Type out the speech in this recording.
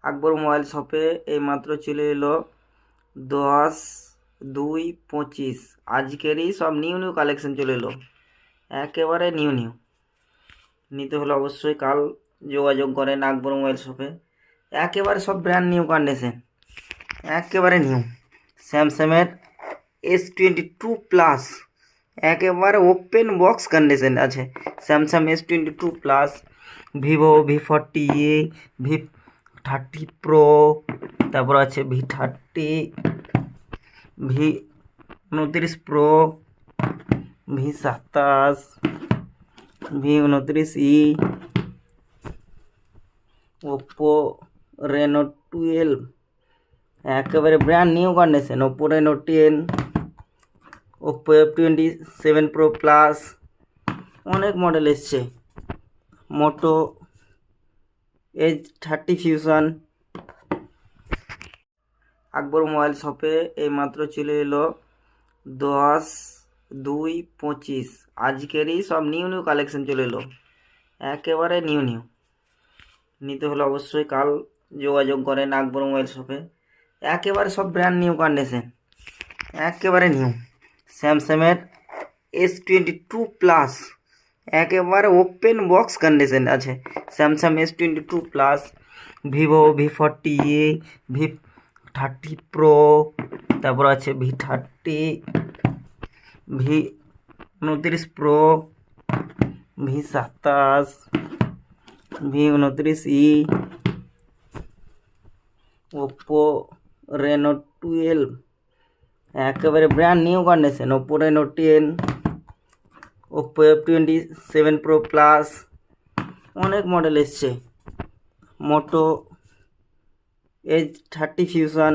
আকবর mobile শপে এইমাত্র চলে এলো 10/2/25। আজকেরই সব নিউ নিউ কালেকশন চলে এলো, একেবারে নিউ নিউ। নিতে হলে অবশ্যই কাল যোগাযোগ করেন আকবর মোবাইল শপে। একেবারে সব ব্র্যান্ড নিউ কন্ডিশন, একেবারে নিউ। স্যামসাংয়ের S22 প্লাস একেবারে ওপেন বক্স কন্ডিশন আছে। Samsung S22 plus, Vivo V40e, V30 pro, তারপর আছে V30, V29 pro, V27, V29e, Oppo Reno 12 একেবারে brand new condition. Oppo Reno 10, Oppo F27 pro plus, অনেক model এসছে। Moto H30 fusion. আকবর mobile শপে এইমাত্র চলে এলো 10/2/25। আজকেরই সব নিউ নিউ কালেকশন চলে এলো, একেবারে নিউ নিউ। নিতে হলে অবশ্যই কাল যোগাযোগ করেন আকবর মোবাইল শপে। একেবারে সব ব্র্যান্ড নিউ কন্ডিশন, একেবারে নিউ। স্যামসাংয়ের S22 প্লাস একেবারে ওপেন বক্স কন্ডিশন আছে। Samsung S22 plus, Vivo V40e, V30 pro, তারপর আছে V30, V29 pro, V27, V29e, Oppo Reno 12 একেবারে brand new condition. Oppo Reno 10, Oppo F27 pro plus, অনেক model এসছে। Moto H30 fusion.